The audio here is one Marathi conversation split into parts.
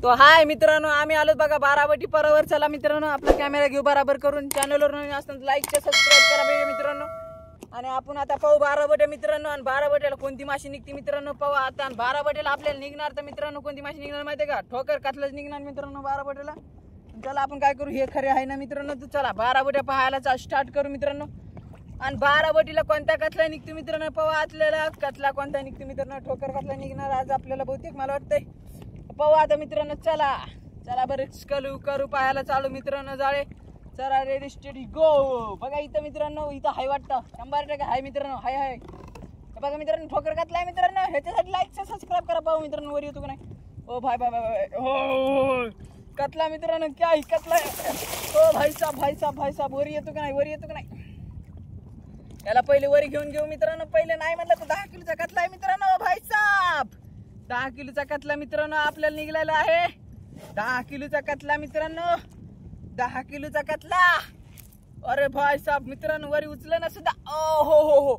तो हाय मित्रांनो, आम्ही आलो बघा बारावटी परवर. चला मित्रांनो, आपला कॅमेरा घेऊ बराबर करून. चॅनलवर नवीन असताना लाईक सबस्क्राईब करा पाहिजे मित्रांनो. आणि आपण आता पाहू बारावटे मित्रांनो. आणि बारावट्याला कोणती माशी निघते मित्रांनो पाहू आता. आणि बारावट्याला आपल्याला निघणार तर मित्रांनो कोणती माशी निघणार माहिती का? ठोकर कातलाच निघणार मित्रांनो बारावट्याला. चला आपण काय करू, हे खरे आहे ना मित्रांनो. तर चला बारावट्या पाहायला स्टार्ट करू मित्रांनो. आणि बारावटीला कोणत्या कतला निघतो मित्रांनो पाहू. आपल्याला कतला कोणता निघतो मित्रांनो. ठोकर कतला निघणार आज आपल्याला बहुतेक मला वाटतंय. पाहू आता मित्रांनो. चला चला बरेच करू पाहायला चालू मित्रांनो. जाळे चला रेडी स्टेडी गो. बघा इथं मित्रांनो, इथं हाय वाटतं 100% हाय मित्रांनो. हाय हाय बघा मित्रांनो, ठोकर कतला आहे मित्रांनो. ह्याच्यासाठी लाईक सबस्क्राईब करा. पाहू मित्रांनो वर येतो का नाही. ओ भाई भाई भाई हो कतला मित्रांनो. क्या ही कतला ओ भाई साहब वर येतो का नाही. याला पहिले वरी घेऊन घेऊ मित्रांनो. पहिले नाही म्हणलं तर 10 किलोचा कतला आहे मित्रांनो. भाई साहब 10 किलोचा कतला मित्रांनो आपल्याला निघलेला आहे. 10 किलोचा कतला मित्रांनो. 10 किलोचा कतला. अरे भाई साहब मित्रांनो, वरी उचलं ना सुद्धा. ओ हो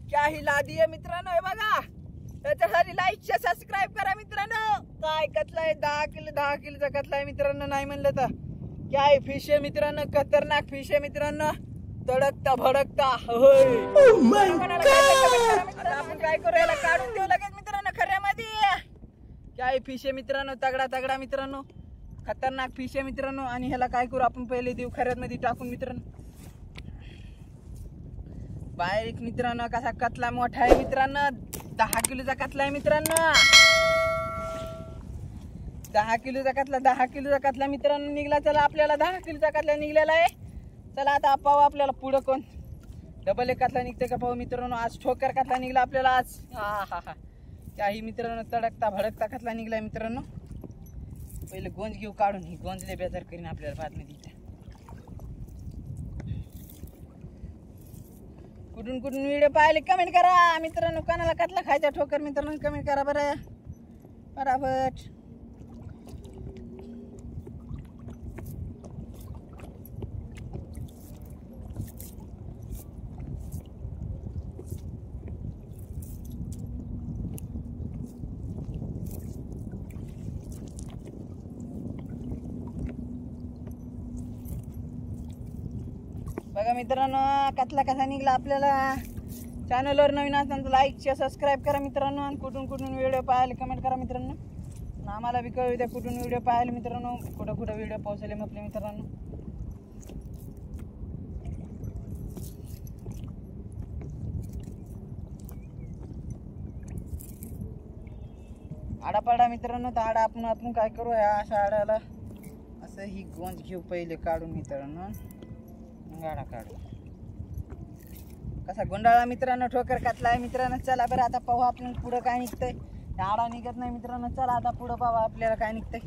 क्या ही लादी आहे मित्रांनो. हे बघा, त्याच्यासाठी लाईक सबस्क्राईब करा मित्रांनो. काय कतला आहे. 10 किलोचा कतला आहे मित्रांनो. नाही म्हणलं तर काय फिश आहे मित्रांनो. खतरनाक फिश आहे मित्रांनो. तडकता भडकता. आपण काय करू, याला काढून देऊ लगेच मित्रांनो खऱ्यामध्ये. काय फिश आहे मित्रांनो. तगडा मित्रांनो. खतरनाक फिश आहे मित्रांनो. आणि ह्याला काय करू आपण, पहिले देऊ खऱ्यामध्ये टाकून मित्रांनो. बारीक मित्रांनो कसा कतला मोठा आहे मित्रांनो. 10 किलोचा कतला आहे मित्रांनो. 10 किलोचा कतला मित्रांनो निघला. चला आपल्याला 10 किलोचा कतला निघलेला आहे. चला आता पाहू आपल्याला पुढं कोण डबल एक कतला निघते का पाहू मित्रांनो. आज ठोकर कतला निघला आपल्याला आज. हा त्याही मित्रांनो तडकता भडकता कतला निघलाय मित्रांनो. पहिले गोंज घेऊ काढून. ही गोंजले बेजार करीन आपल्याला बाद मध्ये. कुठून व्हिडिओ पाहिले कमेंट करा मित्रांनो. कोणाला कतला खायचा ठोकर मित्रांनो कमेंट करा बरं बराबर. बघा मित्रांनो कतला कसा निघला आपल्याला. चॅनलवर नवीन असाल तर लाईक सबस्क्राईब करा मित्रांनो. आणि कुठून व्हिडिओ पाहायला कमेंट करा मित्रांनो. आम्हाला बी कळू द्या कुठून व्हिडिओ पाहायला मित्रांनो. कुठं व्हिडिओ पोहोचले मग आपले मित्रांनो. आडा पाडा मित्रांनो. तर आडा आपण काय करू, ह्या अशा आड्याला असं ही गोंज घेऊ पहिले काढून मित्रांनो. गाडा काढू कसा गोंडाळा मित्रांनो. ठोकर कतला आहे मित्रांनो. चला बरं आता पाहू आपण पुढं काय निघतंय. आडा निघत नाही मित्रांनो. चला आता पुढं पाहू आपल्याला काय निघतंय.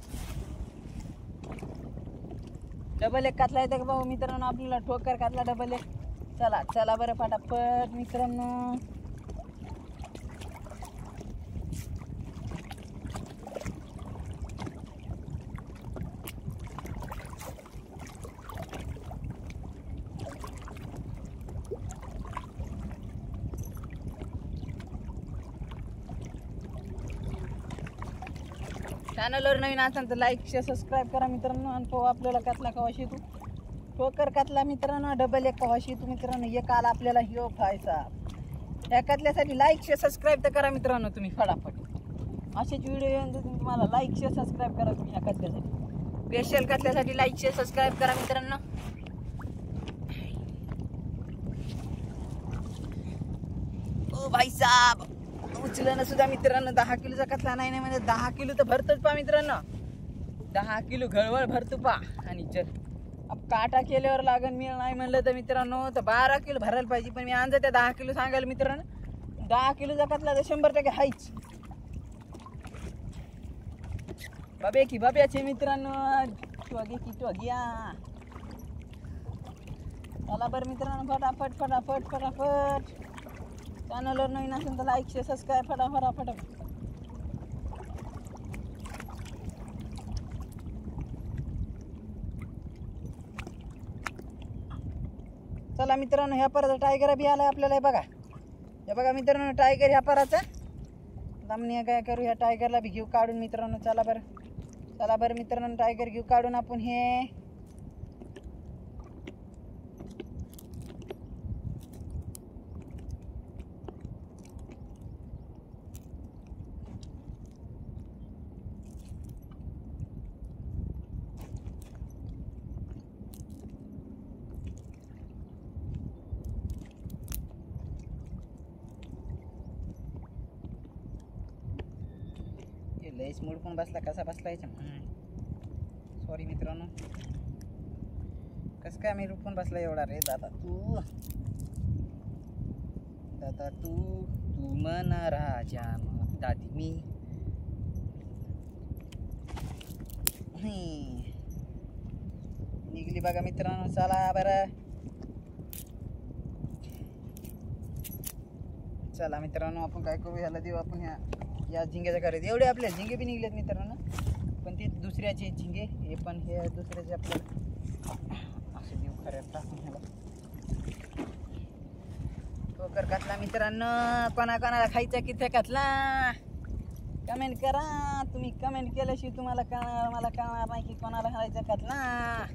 डबल एक कतला येते का पाहू मित्रांनो आपल्याला. ठोकर कतला डबल एक. चला बरं फटाफट मित्रांनो. चॅनलवर नवीन असाल तर लाईक सबस्क्राईब करा मित्रांनो. आणि पाहू आपल्याला कतला कवाशी येतो. ठोकर कतला मित्रांनो. डबल एक कवाशी येतो मित्रांनो. एक आला आपल्याला ह्यो खायचा. या कतल्यासाठी लाईक सबस्क्राईब तर करा मित्रांनो तुम्ही फटाफट. असेच व्हिडिओ येऊन तुम्हाला लाईक सबस्क्राईब करा तुम्ही. ह्या कतल्यासाठी स्पेशल कतल्यासाठी लाईक सबस्क्राईब करा मित्रांनो. ओ भाई साहब उचलं ना सुद्धा मित्रांनो. 10 किलोचा कतला नाही म्हणजे 10 किलो तर भरतोच पा मित्रांनो. 10 किलो घळवळ भरतो पा. आणि अब काटा केल्यावर लागन मी नाही म्हणलं तर मित्रांनो तर 12 किलो भरायला पाहिजे. पण मी आणजा त्या 10 किलो सांगायला मित्रांनो. 10 किलोचा कतला तर 100% हायच. बाब्याचे मित्रांनो. टोग्या चला बरं मित्रांनो फटाफट. चॅनलवर नवीन असेल तर लाईक सबस्क्राईब फटाफट. चला मित्रांनो ह्या पराचा टायगर बी आलाय आपल्याला. हे बघा मित्रांनो टायगर ह्या पराचा. आम्ही काय करू, ह्या टायगरला बी घेऊ काढून मित्रांनो. चला बरं चला बरं मित्रांनो, टायगर घेऊ काढून आपण हे. लयच मूड पण बसला, कसा बसला याच्या. सॉरी मित्रांनो, कस काय मी रूपून बसला एवढा रे दादा तू. दादा तू तू मन राजा मग दादी मी. निघली बघा मित्रांनो. चला बरं, चला मित्रांनो आपण काय करू, ह्याला देऊ आपण या झिंग्याच्या घरात. एवढे आपले झिंगे बी निघलेत मित्रांनो, पण ते दुसऱ्याचे झिंगे. हे पण हे दुसऱ्याचे आपल्याला असे देऊ खऱ्यात टाकून. ह्याला ठोकर घातला मित्रांनो. कोणाला खायचा किती घातला कमेंट करा. तुम्ही कमेंट केल्याशिवाय तुम्हाला कळणार, मला कळणार नाही की कोणाला खायचा घातला.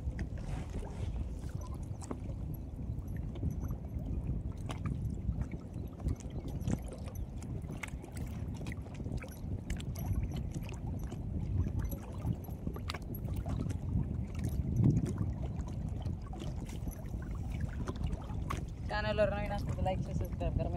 चॅनलवर नवीन असतं तर लाईक सबस्क्राईब करा.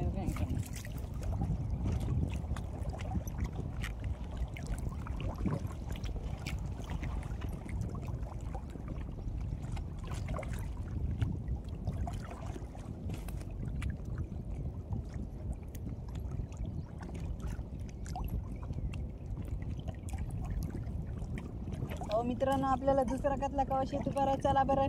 हो मित्रांनो, आपल्याला दुसरा कतला कवा शेतू करायचा. चला बरं,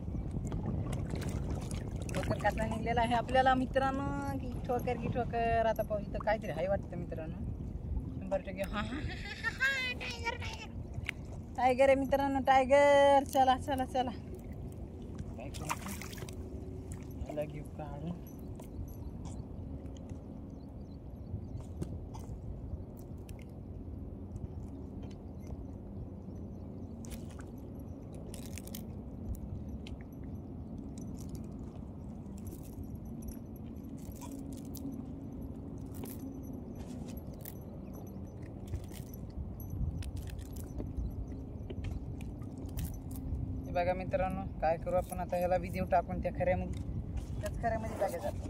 ठोकर कतला निघलेला आहे आपल्याला मित्रांनो. की ठोकर आता पाहू. इथं काहीतरी हाय वाटतं मित्रांनो, 100%. टायगर आहे मित्रांनो, टायगर. चला चला चला, काय करू घेऊ काढून. बघा मित्रांनो, काय करू आपण आता, ह्याला बी देऊ टाकून त्या खऱ्यामध्ये. त्याच खऱ्यामध्ये टाकायचं.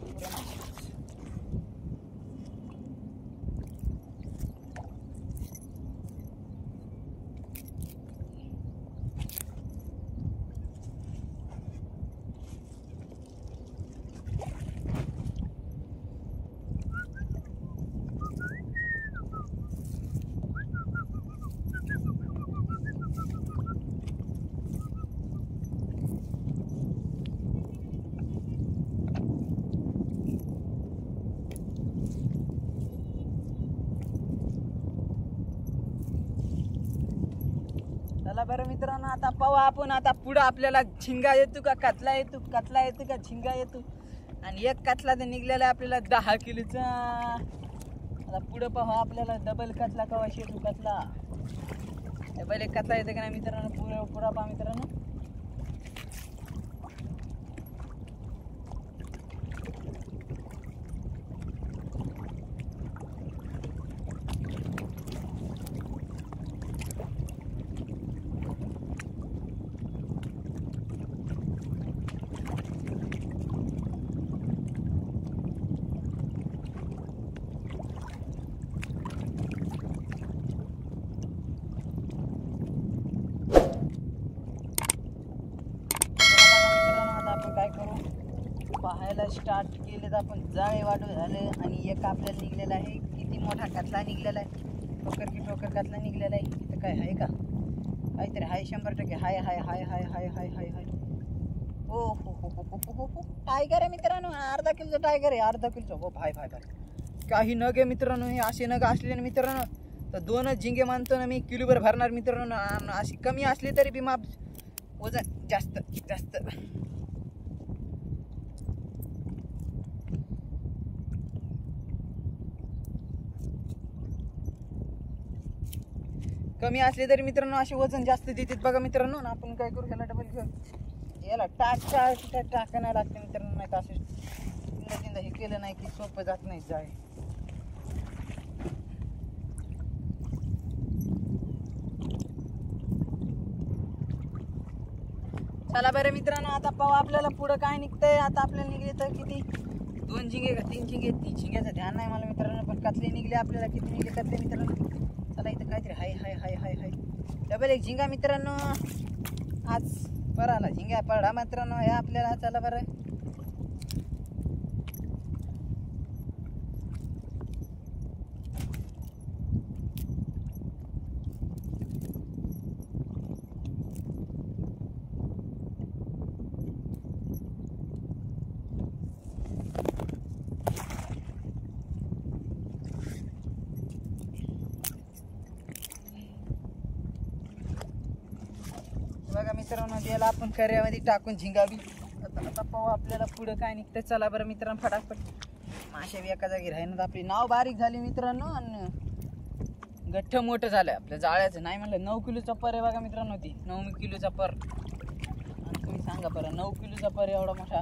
चला बरं मित्रांनो, आता पाहू आपण. आता पुढं आपल्याला झिंगा येतो का कतला येतो, कतला येतो का झिंगा येतो. आणि एक कतला तर निघलेला आहे आपल्याला 10 किलोचा. आता पुढं पाहू आपल्याला डबल कतला कवा शेतू. कतला डबल एक कतला येतो का नाही मित्रांनो. पुरा पहा मित्रांनो. काय करू, पाहायला स्टार्ट केले तर आपण. जाळे वाढू झाले आणि एक आपल्याला निघलेला आहे. किती मोठा कतला निघलेला आहे. ठोकर कतला निघलेला आहे. इथं काय आहे का, काहीतरी हाय, 100% हाय हाय हाय हाय हाय हाय हाय हाय. हो हो हो हो हो हो हो, टायगर आहे मित्रांनो. अर्धा किलोचं टायगर आहे, अर्धा किलोचं. हो भाय भाय भाय, काही नग आहे मित्रांनो. हे असे नग असले ना मित्रांनो तर 2च झिंगे मानतो ना मी, किलोभर भरणार मित्रांनो. अशी कमी असली तरी बी माप, वजन जास्त जास्त. कमी असले तरी मित्रांनो असे वजन जास्त देतात बघा मित्रांनो. आपण काय करू ह्याला डबल घेऊन याला टाकायला लागते मित्रांनो. नाही तर असं हे केलं नाही की सोपं जात नाही जाय. चला बरं मित्रांनो, आता पाहू आपल्याला पुढं काय निघतंय. आता आपल्याला निघले तर किती 2 झिंगे का 3 झिंगे. 3 झिंग्याचं ध्यान नाही मला मित्रांनो, पण कतले निघले आपल्याला किती निघले कतले मित्रांनो. चला इथं काहीतरी हाय डबल एक झिंगा मित्रांनो. आज पराला झिंगा पडा मित्रांनो हे आपल्याला. चला बरं बघा मित्रांनो, द्यायला आपण कर्यामध्ये टाकून झिंगावी. आता पाहू आपल्याला पुढं काय निघतं. चला बरं मित्रांनो, फटाफट माशा बी एका जागी राहीन. आपली नाव बारीक झाली मित्रांनो आणि गठ्ठ मोठं झालं आपल्या जाळ्याचं. नाही म्हणलं 9 किलोचा पर आहे बघा मित्रांनो. ती 9 किलोचा पर. आणि तुम्ही सांगा बरं 9 किलोचा पर एवढा मोठा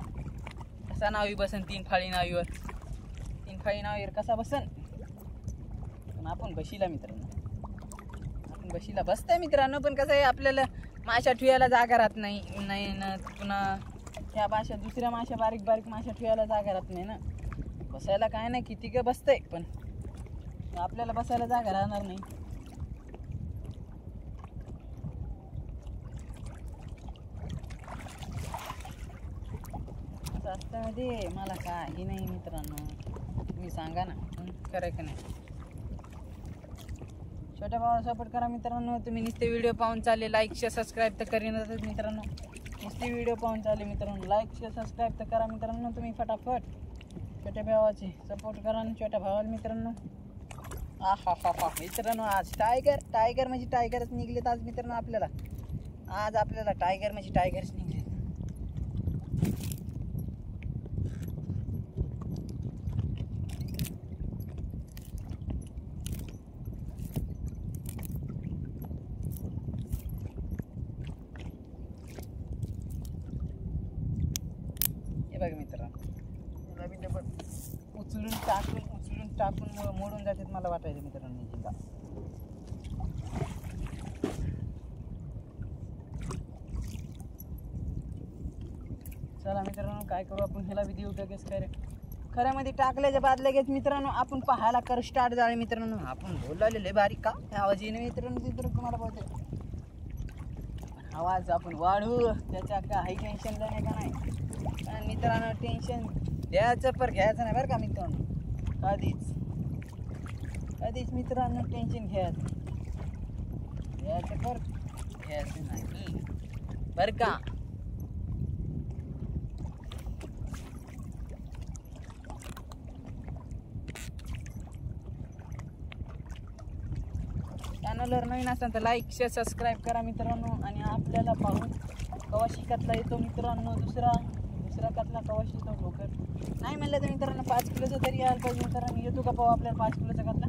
कसा नावी बसन. 3 फाळी नावीवर 3 फाळी नावीवर कसा बसन. पण आपण बशीला मित्रांनो, आपण बशीला बसतंय मित्रांनो. पण कसं आहे आपल्याला माशा ठेवायला जागा राहत नाही ना. पुन्हा ह्या माशा दुसऱ्या माशा बारीक बारीक माशा ठेवायला जागा राहत नाही ना. बसायला काय नाही किती का बसतंय, पण आपल्याला बसायला जागा राहणार नाही. असं असतं मध्ये मला काही नाही मित्रांनो. तुम्ही सांगा ना खरं का नाही. छोट्या भावाला सपोर्ट करा मित्रांनो. तुम्ही नुसते व्हिडिओ पाहून चालले, लाईक शेअर सबस्क्राईब तर करीनच मित्रांनो. नुसते व्हिडिओ पाहून चालले मित्रांनो, लाईक शेअर सबस्क्राईब तर करा मित्रांनो. तुम्ही फटाफट छोट्या भावाचे सपोर्ट करा आणि छोट्या भावाला मित्रांनो. हा मित्रांनो, आज टायगर म्हणजे टायगरच निघलेत आज मित्रांनो आपल्याला. आज आपल्याला टायगर म्हणजे टायगरच निघले. बघा मित्रांनो, उचलून टाकून मोडून जातात मला वाटायचं मित्रांनो झिंगा. चला मित्रांनो, काय करू आपण ह्याला बी देऊ लगेच खऱ्यामध्ये टाकल्याच्या बाद लगेच मित्रांनो आपण पाहायला कर स्टार्ट झाले मित्रांनो. आपण बोललेले बारीक का आवाज येणे मित्रांनो. तिथं तुम्हाला बोलते आवाज आपण वाढवू, त्याच्या काही टेन्शन नाही का नाही. आणि मित्रांनो टेन्शन द्यायचं पर घ्यायचं नाही बरं का मित्रांनो. कधीच मित्रांनो टेन्शन घ्यायचं पर घ्यायचं नाही बरं का. चॅनलवर नवीन असाल तर लाईक शेअर सबस्क्राईब करा मित्रांनो. आणि आपल्याला पाहून कवाशी कतला येतो मित्रांनो. दुसरा कतला कवाशी येतो लवकर नाही म्हणलं तर मित्रांनो 5 किलोचा तरी यायला पाहिजे मित्रांनो. येतो का पाहू आपल्याला 5 किलोचा कतला.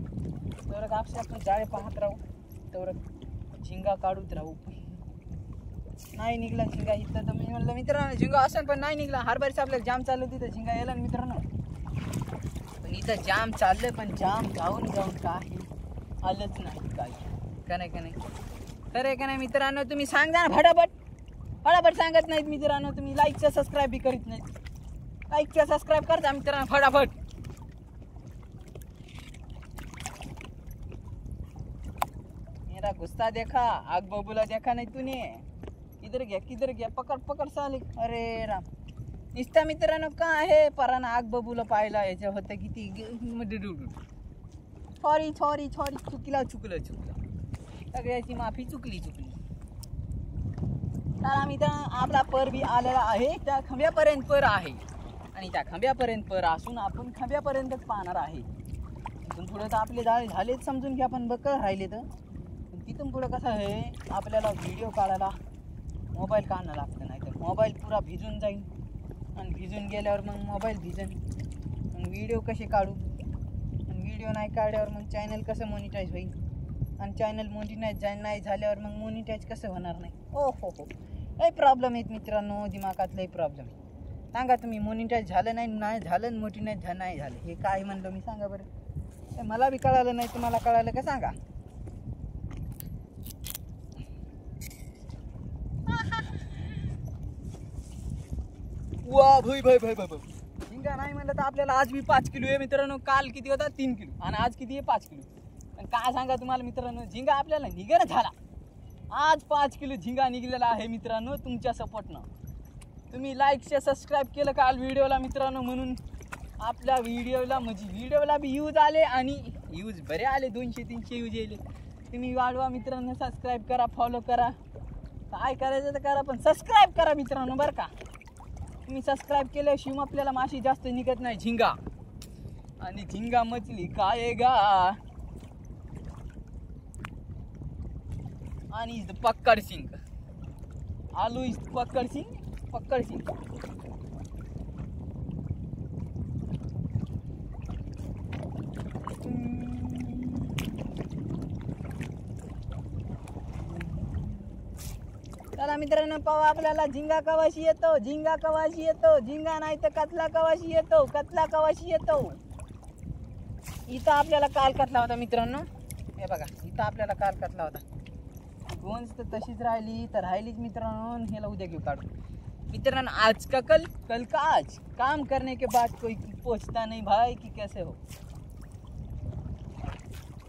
तेवढं कापसे आपण जाळे पाहत राहू, तेवढं झिंगा काढूत राहू. नाही निघला झिंगा इथं तर मी म्हणलं मित्रांनो झिंगा असेल पण नाही निघला. हरभरीच आपल्याला जाम चाललं तिथं झिंगा यायला ना मित्रांनो. पण इथं जाम चाललं पण जाम जाऊन काही आलंच नाही. काय का नाही खरं का नाही मित्रांनो. तुम्ही सांगा ना फटाफट सांगत नाहीत मित्रांनो. तुम्ही लाईकचं सबस्क्राईब बी करीत नाहीत. लाईकचं सबस्क्राईब करता मित्रांनो फटाफट. मेरा गुस्सा देखा, आग बबूला देखा नहीं तूने. किधर गया पकड साले. अरे राम निस्ता मित्रांनो का आहे परानं आग बबूला पाहिला. याच्या होतं किती सॉरी चुकलं सगळ्याची माफी. चुकली तर मित्रांनो आपला पर बी आलेला आहे. त्या खांब्यापर्यंत पर आहे आणि त्या खांब्यापर्यंत पर असून आपण खांब्यापर्यंतच पाहणार आहे. तिथून पुढं तर आपले जाळे झालेच समजून की आपण बकळ राहिले तर. तिथून पुढं कसं आहे आपल्याला व्हिडिओ काढायला मोबाईल काढणं लागतं. नाही तर मोबाईल पुरा भिजून जाईल आणि भिजून गेल्यावर मग मोबाईल भिजन. मग व्हिडिओ कसे काढू आणि व्हिडिओ नाही काढल्यावर मग चॅनल कसं मॉनिटाईज होईल. आणि चॅनल मोनिटाईज नाही झाल्यावर मग मोनिटाईज कसं होणार नाही. ओ हो लई प्रॉब्लेम आहेत मित्रांनो, दिमागात लई प्रॉब्लेम आहे. सांगा तुम्ही, मोनिटाईज झालं नाही झालं, मोनिटाईज नाही झालं, हे काय म्हणलं मी सांगा बरं. मला बी कळालं नाही, तुम्हाला कळालं का सांगा. वा भाई झिंगा नाही म्हणलं तर आपल्याला आज बी 5 किलो आहे मित्रांनो. काल किती होता 3 किलो आणि आज किती आहे 5 किलो. आणि काय सांगा तुम्हाला मित्रांनो, झिंगा आपल्याला निघेना झाला. आज 5 किलो झिंगा निघलेला आहे मित्रांनो तुमच्या सपोर्टनं. तुम्ही लाईक शेअर सबस्क्राईब केलं काल व्हिडिओला मित्रांनो, म्हणून आपल्या व्हिडिओला म्हणजे व्हिडिओला बी यूज आले आणि यूज बरे आले, 200-300 यूज येले. तुम्ही वाढवा मित्रांनो, सबस्क्राईब करा, फॉलो करा, काय करायचं तर करा, पण सबस्क्राईब करा मित्रांनो बरं का. तुम्ही सबस्क्राईब केल्याशिवाय आपल्याला माशी जास्त निघत नाही झिंगा. आणि झिंगा मछली खाएगा आणि इज द पक्कड सिंग. आलू इज पक्कड सिंग. चला मित्रांनो, पाहू आपल्याला झिंगा कवाशी येतो. झिंगा नाही तर कतला कवाशी येतो. इथं आपल्याला काल कतला होता मित्रांनो, हे बघा इथं आपल्याला काल कतला होता. गोंज तर तशीच राहिलीच मित्रांनो. ह्याला उद्या घेऊ काढू मित्रांनो. आज का कल का आज. काम करने के बाद कोई पूछता नहीं भाई कि कैसे हो.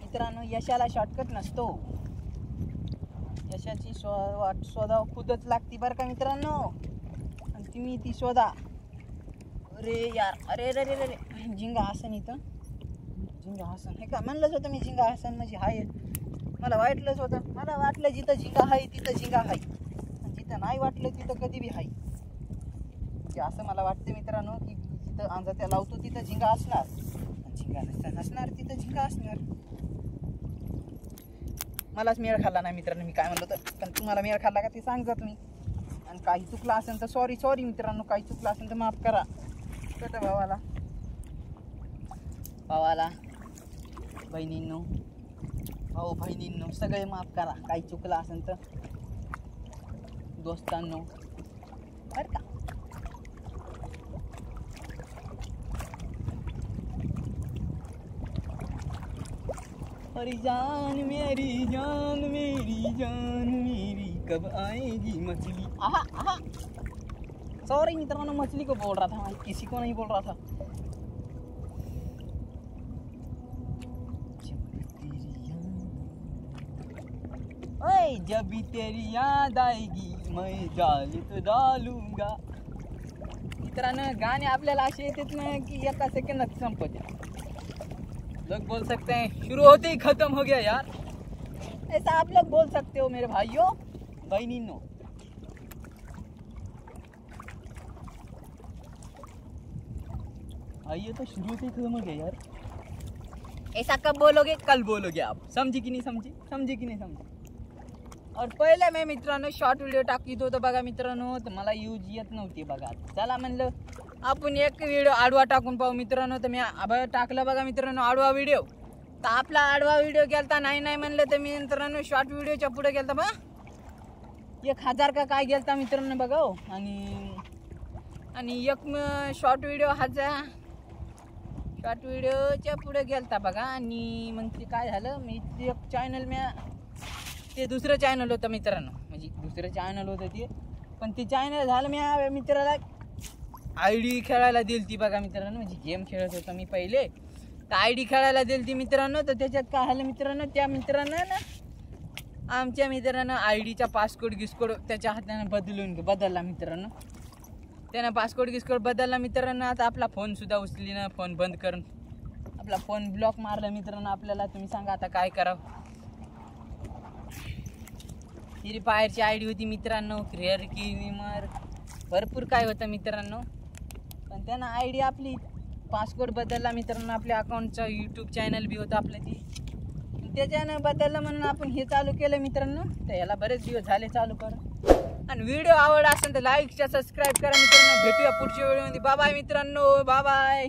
मित्रांनो, यशाला शॉर्टकट नसतो. यशाची शोधा खुदच लागती बरं का मित्रांनो. आणि तुम्ही ती शोधा. अरे यार, अरे झिंगा हसन इथं. झिंगा हसन हे का म्हणलंच होतं मी. झिंगा हसन म्हणजे हाय, मला वाटलंच होतं. मला वाटलं जिथं झिंगा हाय तिथं झिंगा हाय, आणि जिथं नाही वाटलं तिथं कधी बी हाय. म्हणजे असं मला वाटतं मित्रांनो की जिथं अंजात्या लावतो तिथं झिंगा असणार, आणि झिंगा नसणार तिथं झिंगा असणार. मलाच मेळ खाल्ला नाही मित्रांनो मी काय म्हणलो तर. पण तुम्हाला मेळ खाल्ला का ते सांगा तुम्ही. आणि काही चुकलं असेल तर सॉरी मित्रांनो. काही चुकलं असेल तर माफ करा. छोट्या भावाला बहिणींनो सगळे माफ करा. काही चुकलं असेल तर दोस्तांनो बरं का. अरे जान मेरी जान कब आएगी मछली. आहा सॉरी मित्रांनो, मछली को बोल रहा था मैं, किसी को नहीं बोल रहा था. ओए जब भी तेरी याद आएगी मैं जाल तो डालूंगा. मित्रांनो, गाणे आपल्याला असे येतात ना की एका सेकंदात संपत. लोग बोल सकते हैं शुरू होते ही खत्म हो गया यार. ऐसा आप लोग बोल सकते हो मेरे भाइयों बहनियों. आइए तो शुरू होते ही खत्म हो गया यार. ऐसा कब बोलोगे? कल बोलोगे आप. समझी की नहीं समझी. और पहिले मी मित्रांनो शॉर्ट व्हिडिओ टाकीत होतो बघा मित्रांनो, तर मला यूज येत नव्हती बघा. चला म्हणलं आपण एक व्हिडिओ आडवा टाकून पाहू मित्रांनो. तर मी टाकलं बघा मित्रांनो आडवा व्हिडिओ. तर आपला आडवा व्हिडिओ गेलता नाही म्हणलं तर मी मित्रांनो शॉर्ट व्हिडिओच्या पुढे गेलता बघा 1000 का काय गेलता मित्रांनो बघा. आणि एक शॉर्ट व्हिडिओच्या पुढे गेलता बघा. आणि मग ते काय झालं, मी एक चॅनल ते दुसरं चॅनल होतं मित्रांनो, म्हणजे दुसरं चॅनल होतं ते. पण ते चॅनल झालं मी मित्राला ID खेळायला दिली ती बघा मित्रांनो. म्हणजे गेम खेळत होतो मी पहिले, तर ID खेळायला दिली ती मित्रांनो. तर त्याच्यात काय झालं मित्रांनो, त्या मित्रांनो ना आमच्या मित्रांनो ID चा पासकोड त्याच्या हाताने बदलला मित्रांनो. त्यानं पासकोड बदलला मित्रांनो. आता आपला फोन सुद्धा उचली ना, फोन बंद करून आपला फोन ब्लॉक मारला मित्रांनो आपल्याला. तुम्ही सांगा आता काय करावं. फ्री फायरची ID होती मित्रांनो, क्रिअर गेमर भरपूर काय होतं मित्रांनो. पण त्यानं ID आपली पासवर्ड बदलला मित्रांनो. आपल्या अकाउंटचं यूट्यूब चॅनल बी होतं आपलं ती, त्याच्यानं बदललं म्हणून आपण हे चालू केलं मित्रांनो. तर याला बरेच दिवस झाले चालू करून. आणि व्हिडिओ आवडला असेल तर लाईक सबस्क्राईब करा मित्रांनो. भेटूया पुढच्या व्हिडिओमध्ये. बाय मित्रांनो, बाय.